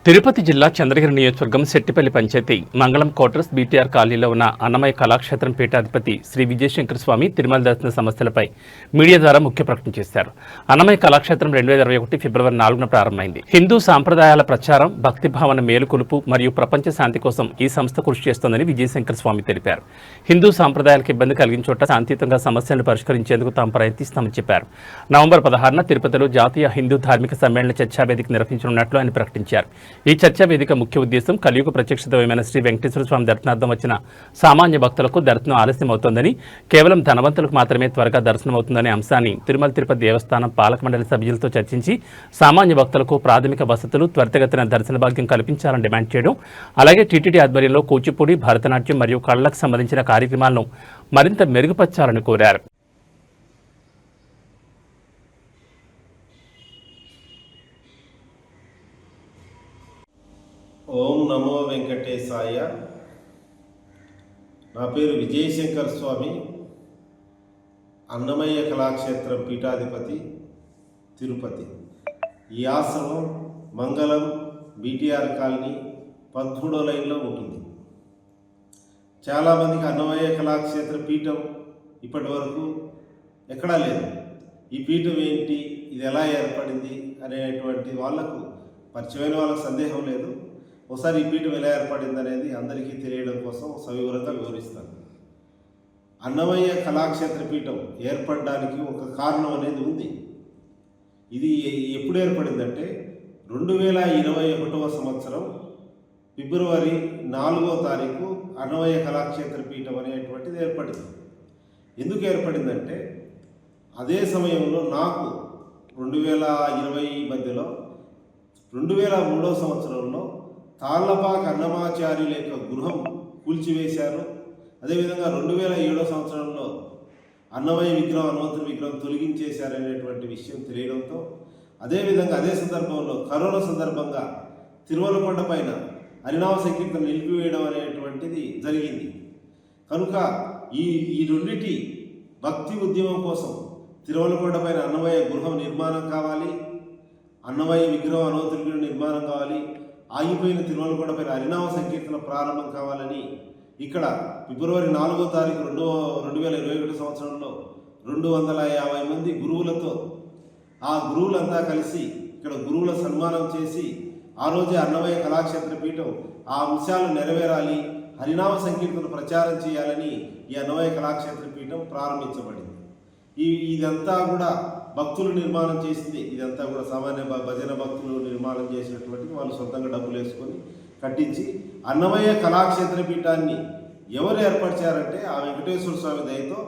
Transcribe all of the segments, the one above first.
తిరుపతి జిల్లా చంద్రగిరి నియోజకవర్గం శెట్టిపల్లి పంచాయతీ మంగళం క్వార్టర్స్ బీటీఆర్ కాలనీలో ఉన్న అన్నమయ్య కళాక్షేత్రం పీఠాధిపతి శ్రీ విజయశంకర స్వామి తిరుమల దర్శన సమస్యలపై మీడియా ద్వారా ముఖ్య ప్రకటన చేశారు. అన్నమయ్య కళాక్షేత్రం 2021 ఫిబ్రవరి 4న ప్రారంభమైంది. హిందూ సాంప్రదాయాల ప్రచారం, భక్తిభావన మేలుకొలుపు మరియు ప్రపంచ శాంతి కోసం ఈ సంస్థ కృషి చేస్తోందని విజయశంకర స్వామి తెలిపారు. హిందూ సాంప్రదాయాలకు ఇబ్బంది కలిగిన చోట శాంతియుతంగా సమస్యలను పరిష్కరించేందుకు తాము ప్రయత్నిస్తామని చెప్పారు. నవంబర్ 16న తిరుపతిలో జాతీయ హిందూ ధార్మిక సమ్మేళన చర్చావేదిక నిర్వహించనున్నట్లు ఆయన ప్రకటించారు. ఈ చర్చా వేదిక ముఖ్య ఉద్దేశం కలియుగ ప్రత్యక్ష దైవమైన శ్రీ వెంకటేశ్వర స్వామి దర్శనార్థం వచ్చిన సామాన్య భక్తులకు దర్శనం ఆలస్యం అవుతోందని, కేవలం ధనవంతులకు మాత్రమే త్వరగా దర్శనం అవుతుందనే అంశాన్ని తిరుమల తిరుపతి దేవస్థానం పాలక మండలి సభ్యులతో చర్చించి సామాన్య భక్తులకు ప్రాథమిక వసతులు, త్వరితగతిన దర్శన భాగ్యం కల్పించాలని డిమాండ్ చేయడం, అలాగే టీటీడీ ఆధ్వర్యంలో కూచిపూడి, భరతనాట్యం మరియు కళలకు సంబంధించిన కార్యక్రమాలను మరింత మెరుగుపరచాలని కోరారు. ఓం నమో వెంకటేశాయ. నా పేరు విజయశంకర స్వామి, అన్నమయ్య కళాక్షేత్రం పీఠాధిపతి, తిరుపతి. ఈ ఆశ్రమం మంగళం బీటీఆర్ కాలనీ 13వ లైన్లో ఉంటుంది. చాలామందికి అన్నమయ్య కళాక్షేత్ర పీఠం ఇప్పటి వరకు ఎక్కడా లేదు. ఈ పీఠం ఏంటి, ఇది ఎలా ఏర్పడింది అనేటువంటి వాళ్ళకు, పరిచయమైన వాళ్ళకు సందేహం లేదు. ఒకసారి ఈ పీఠం ఎలా ఏర్పడింది అనేది అందరికీ తెలియడం కోసం సవివరంగా వివరిస్తాను. అన్నమయ్య కళాక్షేత్ర పీఠం ఏర్పడడానికి ఒక కారణం అనేది ఉంది. ఇది ఎప్పుడు ఏర్పడిందంటే 2021వ సంవత్సరం ఫిబ్రవరి 4వ తారీఖు అన్నమయ్య కళాక్షేత్ర పీఠం అనేటువంటిది ఏర్పడింది. ఎందుకు ఏర్పడిందంటే అదే సమయంలో నాకు 2020 మధ్యలో 2003వ సంవత్సరంలో తాళ్లపాక అన్నమాచార్యుల యొక్క గృహం కూల్చివేశారు. అదేవిధంగా 2007వ సంవత్సరంలో అన్నమయ్య విగ్రహం, హనుమంతుని విగ్రహం తొలగించేశారనేటువంటి విషయం తెలియడంతో, అదేవిధంగా అదే సందర్భంలో కరోనా సందర్భంగా తిరుమల కొండ పైన హరినామ సంకీర్తన నిలిపివేయడం అనేటువంటిది జరిగింది. కనుక ఈ రెండిటి భక్తి ఉద్యమం కోసం తిరుమల కొండ పైన అన్నమయ్య గృహం నిర్మాణం కావాలి, అన్నమయ్య విగ్రహం, హనుమంతుని విగ్రహం నిర్మాణం కావాలి, ఆగిపోయిన తిరుమల కొండపైన హరినామ సంకీర్తన ప్రారంభం కావాలని ఇక్కడ ఫిబ్రవరి 4వ తారీఖు 2021 సంవత్సరంలో 250 మంది గురువులతో, ఆ గురువులంతా కలిసి ఇక్కడ గురువుల సన్మానం చేసి ఆ రోజే అన్నమయ్య కళాక్షేత్ర పీఠం ఆ అంశాలు నెరవేరాలి, హరినామ సంకీర్తన ప్రచారం చేయాలని ఈ అన్నమయ్య కళాక్షేత్ర పీఠం ప్రారంభించబడింది. ఇదంతా కూడా భక్తులు నిర్మాణం చేసింది. ఇదంతా కూడా సామాన్య భజన భక్తులు నిర్మాణం చేసినటువంటి వాళ్ళు సొంతంగా డబ్బులు వేసుకొని కట్టించి అన్నమయ్య కళాక్షేత్ర పీఠాన్ని ఎవరు ఏర్పరిచారంటే ఆ వెంకటేశ్వర స్వామి దయతో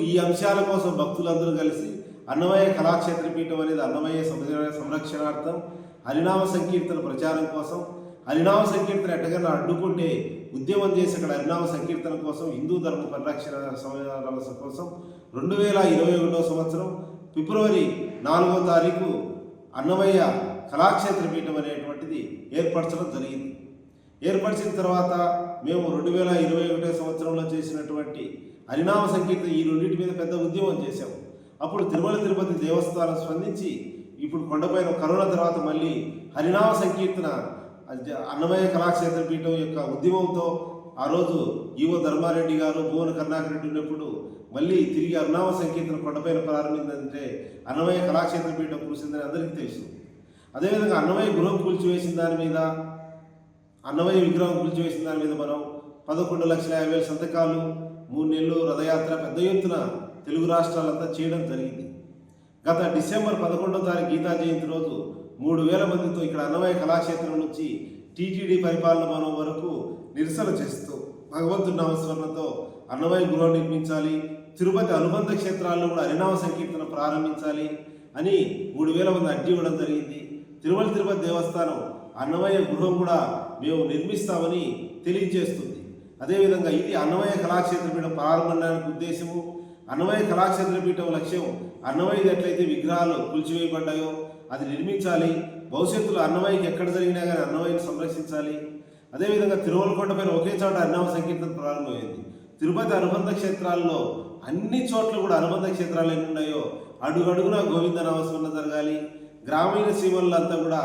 ఈ అంశాల కోసం భక్తులందరూ కలిసి అన్నమయ్య కళాక్షేత్ర పీఠం అనేది అన్నమయ్య సంరక్షణార్థం, హరినామ సంకీర్తన ప్రచారం కోసం, హరినామ సంకీర్తన ఎట్టగన్నా అడ్డుకుంటే ఉద్యమం చేసి అక్కడ హరినామ సంకీర్తన కోసం, హిందూ ధర్మ పరిరక్షణ కోసం 2021వ సంవత్సరం ఫిబ్రవరి 4వ తారీఖు అన్నమయ్య కళాక్షేత్ర పీఠం అనేటువంటిది ఏర్పరచడం జరిగింది. ఏర్పరిచిన తర్వాత మేము 2021 సంవత్సరంలో చేసినటువంటి హరినామ సంకీర్తన ఈ రెండింటి మీద పెద్ద ఉద్యమం చేశాము. అప్పుడు తిరుమల తిరుపతి దేవస్థానం స్పందించి ఇప్పుడు కొండపైన కరోనా తర్వాత మళ్ళీ హరినామ సంకీర్తన అన్నమయ్య కళాక్షేత్ర పీఠం యొక్క ఉద్యమంతో ఆ రోజు ఈవో ధర్మారెడ్డి గారు, భువన కరుణాకర్ రెడ్డి ఉన్నప్పుడు మళ్ళీ తిరిగి హరినామ సంకీర్తన కొండపైన ప్రారంభిందంటే అన్నమయ్య కళాక్షేత్ర పీఠం కూల్చిందని అందరికీ తెలుసు. అదేవిధంగా అన్నమయ్య గృహం కూల్చివేసిన దాని మీద, అన్నమయ్య విగ్రహం కూల్చివేసిన దాని మీద మనం 11,50,000 సంతకాలు, 3 నెలలు రథయాత్ర పెద్ద ఎత్తున తెలుగు రాష్ట్రాలంతా చేయడం జరిగింది. గత డిసెంబర్ 11వ తారీఖు గీతా జయంతి రోజు 3,000 మందితో ఇక్కడ అన్నమయ్య కళాక్షేత్రం నుంచి టీటీడీ పరిపాలన భవనం వరకు నిరసన చేస్తూ భగవంతుడి నామస్మరణతో అన్నమయ్య గృహం నిర్మించాలి, తిరుపతి అనుబంధ క్షేత్రాల్లో కూడా హరినామ సంకీర్తన ప్రారంభించాలి అని 3,000 మంది అడ్డు ఇవ్వడం జరిగింది. తిరుమల తిరుపతి దేవస్థానం అన్నమయ్య గృహం కూడా మేము నిర్మిస్తామని తెలియజేస్తుంది. అదేవిధంగా ఇది అన్నమయ్య కళాక్షేత్ర పీఠం ప్రారంభానికి ఉద్దేశము, అన్నమయ్య కళాక్షేత్ర పీఠం లక్ష్యం అన్నమయ్యది ఎట్లయితే విగ్రహాలు కూల్చివేయబడ్డాయో అది నిర్మించాలి, భవిష్యత్తులో అన్నమయ్యకి ఎక్కడ జరిగినా కానీ అన్నమయ్యని సంరక్షించాలి. అదేవిధంగా తిరుమల కొండపైన ఒకే చోట హరినామ సంకీర్తన ప్రారంభమైంది. తిరుపతి అనుబంధ క్షేత్రాల్లో అన్ని చోట్ల కూడా అనుబంధ క్షేత్రాలు ఎన్ని ఉన్నాయో అడుగడుగునా గోవింద నామస్మరణ జరగాలి. గ్రామీణ సీమల్లో అంతా కూడా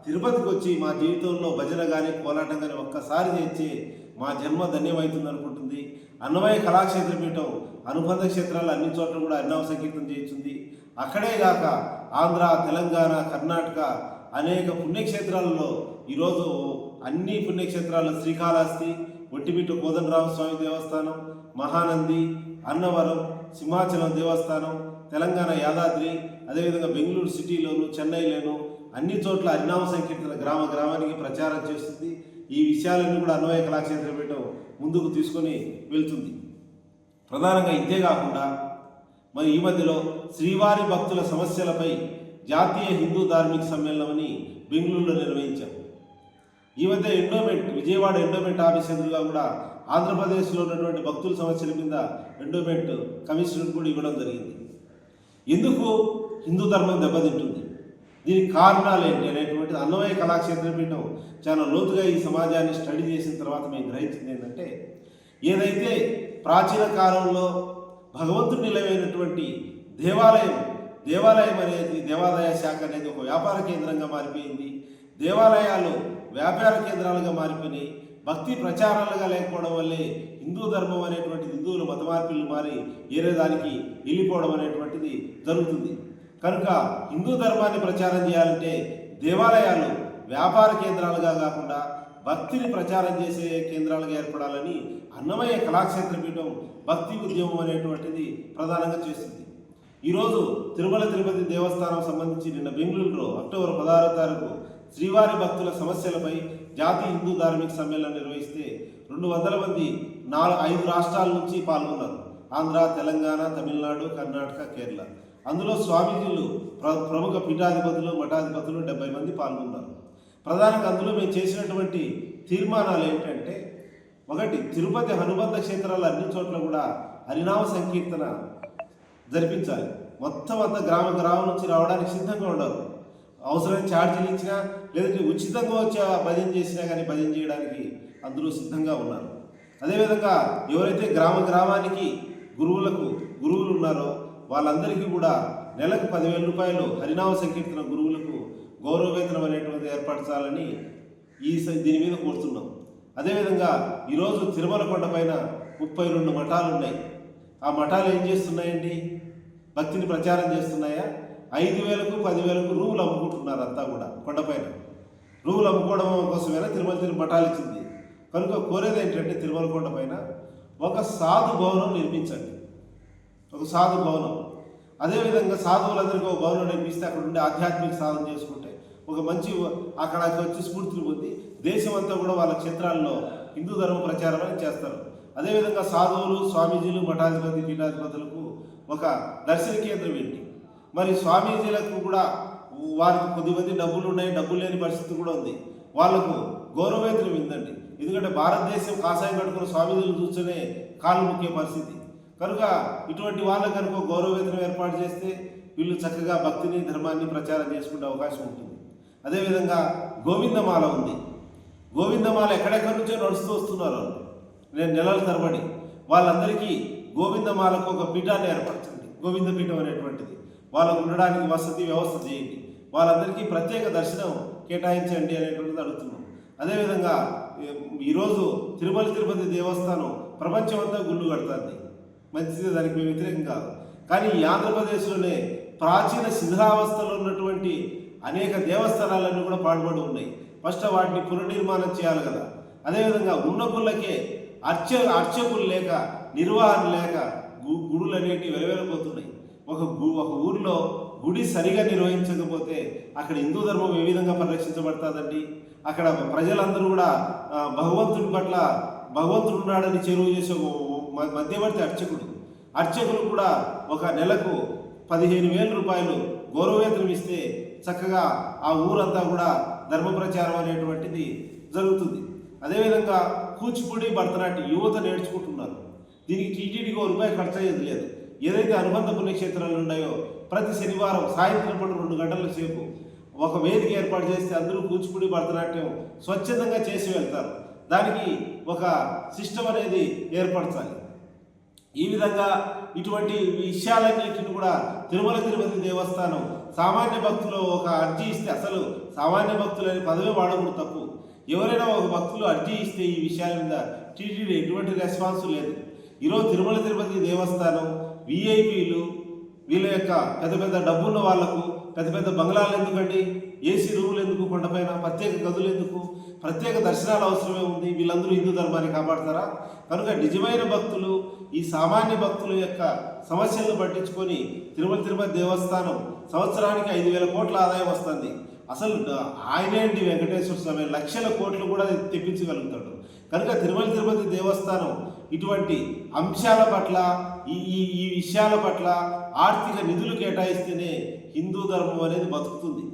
తిరుపతికి వచ్చి మా జీవితంలో భజన కానీ కోలాటం కానీ ఒక్కసారి చేర్చి మా జన్మ ధన్యమవుతుంది అనుకుంటుంది. అన్నమయ్య కళాక్షేత్ర పీఠం అనుబంధ క్షేత్రాలు అన్ని చోట్ల కూడా హరినామ సంకీర్తనం చేయించింది. అక్కడే కాక ఆంధ్ర, తెలంగాణ, కర్ణాటక అనేక పుణ్యక్షేత్రాలలో ఈరోజు అన్ని పుణ్యక్షేత్రాల్లో శ్రీకాళహస్తి, ఒట్టిమిట్టు కోదండరామస్వామి దేవస్థానం, మహానంది, అన్నవరం, సింహాచలం దేవస్థానం, తెలంగాణ యాదాద్రి, అదేవిధంగా బెంగళూరు సిటీలోను, చెన్నైలోను అన్ని చోట్ల హరినామ సంకీర్తన గ్రామ గ్రామానికి ప్రచారం చేస్తుంది. ఈ విషయాలన్నీ కూడా అన్నమయ్య కళాక్షేత్ర పీఠం ముందుకు తీసుకొని వెళ్తుంది. ప్రధానంగా ఇంతే కాకుండా మరి ఈ మధ్యలో శ్రీవారి భక్తుల సమస్యలపై జాతీయ హిందూ ధార్మిక సమ్మేళనం అని బెంగళూరులో నిర్వహించాం. ఈ మధ్య విజయవాడ ఎండోమెంట్ ఆఫీస్ ఎదురుగా కూడా ఆంధ్రప్రదేశ్లో ఉన్నటువంటి భక్తుల సమస్యల మీద ఎండోమెంట్ కమిషనర్ కూడా ఇవ్వడం జరిగింది. ఎందుకు హిందూ ధర్మం దెబ్బతింటుంది, దీనికి కారణాలు ఏంటి అనేటువంటిది అన్నమయ్య కళాక్షేత్ర పీఠం చాలా లోతుగా ఈ సమాజాన్ని స్టడీ చేసిన తర్వాత మేము గ్రహించింది ఏంటంటే, ఏదైతే ప్రాచీన కాలంలో భగవంతుడు నిలవైనటువంటి దేవాలయం అనేది దేవాదాయ శాఖ అనేది ఒక వ్యాపార కేంద్రంగా మారిపోయింది. దేవాలయాలు వ్యాపార కేంద్రాలుగా మారిపోయినాయి. భక్తి ప్రచారాలుగా లేకపోవడం వల్లే హిందూ ధర్మం అనేటువంటిది హిందువుల మత మార్పిళ్ళు మారి ఏరే దానికి వెళ్ళిపోవడం అనేటువంటిది జరుగుతుంది. కనుక హిందూ ధర్మాన్ని ప్రచారం చేయాలంటే దేవాలయాలు వ్యాపార కేంద్రాలుగా కాకుండా భక్తిని ప్రచారం చేసే కేంద్రాలుగా ఏర్పడాలని అన్నమయ్య కళాక్షేత్ర పీఠం భక్తి ఉద్యమం అనేటువంటిది ప్రధానంగా చేస్తుంది. ఈరోజు తిరుమల తిరుపతి దేవస్థానం సంబంధించి నిన్న బెంగళూరులో అక్టోబర్ 16వ తారీఖు శ్రీవారి భక్తుల సమస్యలపై జాతీయ హిందూ ధార్మిక సమ్మేళనం నిర్వహిస్తే 200 మంది 5 రాష్ట్రాల నుంచి పాల్గొన్నారు. ఆంధ్ర, తెలంగాణ, తమిళనాడు, కర్ణాటక, కేరళ. అందులో స్వామీజీలు, ప్రముఖ పీఠాధిపతులు, మఠాధిపతులు 70 మంది పాల్గొన్నారు. ప్రధానంగా అందులో మేము చేసినటువంటి తీర్మానాలు ఏంటంటే, 1, తిరుపతి అనుబంధ క్షేత్రాల అన్ని చోట్ల కూడా హరినామ సంకీర్తన జరిపించాలి. మొత్తం అంతా గ్రామం నుంచి రావడానికి సిద్ధంగా ఉండరు. అవసరమైన ఛార్జీలు ఇచ్చినా లేదంటే ఉచితంగా వచ్చి భజన చేసినా కానీ భజన చేయడానికి అందరూ సిద్ధంగా ఉన్నారు. అదేవిధంగా ఎవరైతే గ్రామానికి గురువులు ఉన్నారో వాళ్ళందరికీ కూడా నెలకు 10,000 రూపాయలు హరినామ సంకీర్తన గురువులకు గౌరవ వేతనం అనేటువంటిది ఏర్పరచాలని దీని మీద కోరుతున్నాం. అదేవిధంగా ఈరోజు తిరుమల కొండపైన 32 మఠాలు ఉన్నాయి. ఆ మఠాలు ఏం చేస్తున్నాయండి? భక్తిని ప్రచారం చేస్తున్నాయా? 5,000కు 10,000కు రూములు అమ్ముకుంటున్నారు. అంతా కూడా కొండపైన రూములు అమ్ముకోవడం కోసమైనా తిరుమల మఠాలు ఇచ్చింది. కనుక కోరేది ఏంటంటే తిరుమల కొండపైన ఒక సాధు భవనం నిర్మించండి, ఒక సాధు భవనం. అదేవిధంగా సాధువులందరికీ ఒక భవనం నిర్మిస్తే అక్కడ ఉండే ఆధ్యాత్మిక సాధన చేసుకుంటే ఒక మంచి అక్కడ వచ్చి స్ఫూర్తిని పొంది దేశం అంతా కూడా వాళ్ళ క్షేత్రాల్లో హిందూ ధర్మ ప్రచారం అని చేస్తారు. అదేవిధంగా సాధువులు, స్వామీజీలు, మఠాధిపతి, పీఠాధిపతులకు ఒక దర్శన కేంద్రం ఏంటి? మరి స్వామీజీలకు కూడా వారికి కొద్దిమంది డబ్బులు ఉన్నాయి, డబ్బులు లేని పరిస్థితి కూడా ఉంది. వాళ్లకు గౌరవవేతనం ఇందండి. ఎందుకంటే భారతదేశం కాషాయం కట్టుకున్న స్వామీజీలు చూస్తేనే కాళ్ళు ముఖ్య పరిస్థితి. కనుక ఇటువంటి వాళ్ళకు కనుక గౌరవవేతనం ఏర్పాటు చేస్తే వీళ్ళు చక్కగా భక్తిని, ధర్మాన్ని ప్రచారం చేసుకునే అవకాశం ఉంటుంది. అదేవిధంగా గోవిందమాల ఉంది. గోవిందమాల ఎక్కడెక్కడి నుంచో నడుస్తూ వస్తున్నారు నేను నెలల తరబడి. వాళ్ళందరికీ గోవిందమాలకు ఒక పీఠాన్ని ఏర్పరచండి, గోవింద పీఠం అనేటువంటిది. వాళ్ళకు ఉండడానికి వసతి వ్యవస్థ చేయండి, వాళ్ళందరికీ ప్రత్యేక దర్శనం కేటాయించండి అనేటువంటిది అడుగుతున్నాం. అదేవిధంగా ఈరోజు తిరుపతి దేవస్థానం ప్రపంచమంతా గుళ్ళు కడుతుంది, మంచిది, దానికి మేము వ్యతిరేకం కాదు. కానీ ఈ ఆంధ్రప్రదేశ్లోనే ప్రాచీన శిథిలావస్థలో ఉన్నటువంటి అనేక దేవస్థానాలన్నీ కూడా పాడుబడి ఉన్నాయి. ఫస్ట్ వాటిని పునర్నిర్మాణం చేయాలి కదా. అదేవిధంగా ఉన్న గుళ్ళకే అర్చకులు లేక, నిర్వహణ లేక గుడులు అనేటివి వెలవెలపోతున్నాయి. ఒక ఊరిలో గుడి సరిగా నిర్వహించకపోతే అక్కడ హిందూ ధర్మం ఏ విధంగా పరిరక్షించబడుతుందండి? అక్కడ ప్రజలందరూ కూడా భగవంతుడు ఉన్నాడని చెరువు చేసే మధ్యవర్తి అర్చకులు కూడా ఒక నెలకు 15,000 రూపాయలు గౌరవవేతనం ఇస్తే చక్కగా ఆ ఊరంతా కూడా ధర్మ ప్రచారం అనేటువంటిది జరుగుతుంది. అదేవిధంగా కూచిపూడి, భరతనాట్యం యువత నేర్చుకుంటున్నారు. దీనికి టీటీడీకి ₹1 ఖర్చు అయ్యేది లేదు. ఏదైతే అనుబంధ పుణ్యక్షేత్రాలు ఉన్నాయో ప్రతి శనివారం సాయంత్రం పూట 2 గంటల సేపు ఒక వేదిక ఏర్పాటు చేస్తే అందరూ కూచిపూడి, భరతనాట్యం స్వచ్ఛందంగా చేసి వెళ్తారు. దానికి ఒక సిస్టమ్ అనేది ఏర్పరచాలి. ఈ విధంగా ఇటువంటి విషయాలన్నింటిని కూడా తిరుపతి దేవస్థానం సామాన్య భక్తులు ఒక అర్జీ ఇస్తే, అసలు సామాన్య భక్తులు అనే పదవి వాడకూడదు, తప్పు. ఎవరైనా ఒక భక్తులు అర్జీ ఇస్తే ఈ విషయాల మీద టీటీడీ ఎటువంటి రెస్పాన్స్ లేదు. ఈరోజు తిరుమల తిరుపతి దేవస్థానం విఐపీలు, వీళ్ళ యొక్క పెద్ద పెద్ద డబ్బున్న వాళ్లకు పెద్ద పెద్ద బంగ్లాలు ఎందుకండి, ఏసీ రూములు ఎందుకు, కొండపైన ప్రత్యేక గదులు ఎందుకు, ప్రత్యేక దర్శనాలు అవసరమే ఉంది? వీళ్ళందరూ హిందూ ధర్మాన్ని కాపాడతారా? కనుక నిజమైన భక్తులు, ఈ సామాన్య భక్తుల యొక్క సమస్యలను పట్టించుకొని తిరుమల తిరుపతి దేవస్థానం సంవత్సరానికి 5,000 కోట్ల ఆదాయం వస్తుంది. అసలు ఆయనేంటి వెంకటేశ్వర స్వామి లక్షల కోట్లు కూడా తెప్పించగలుగుతాడు. కనుక తిరుమల తిరుపతి దేవస్థానం ఇటువంటి అంశాల పట్ల, ఈ విషయాల పట్ల ఆర్థిక నిధులు కేటాయిస్తేనే హిందూ ధర్మం అనేది బతుకుతుంది.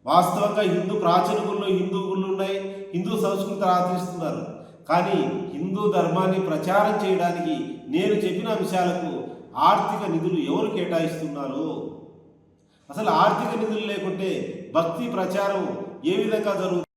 వాస్తవంగా హిందూ ప్రాచీన గుళ్ళు, హిందూ గుళ్ళు ఉన్నాయి, హిందూ సంస్కృతి ఆచరిస్తున్నారు. కానీ హిందూ ధర్మాన్ని ప్రచారం చేయడానికి నేను చెప్పిన అంశాలకు ఆర్థిక నిధులు ఎవరు కేటాయిస్తున్నారు? అసలు ఆర్థిక నిధులు లేకుంటే భక్తి ప్రచారం ఏ విధంగా జరుగుతుంది?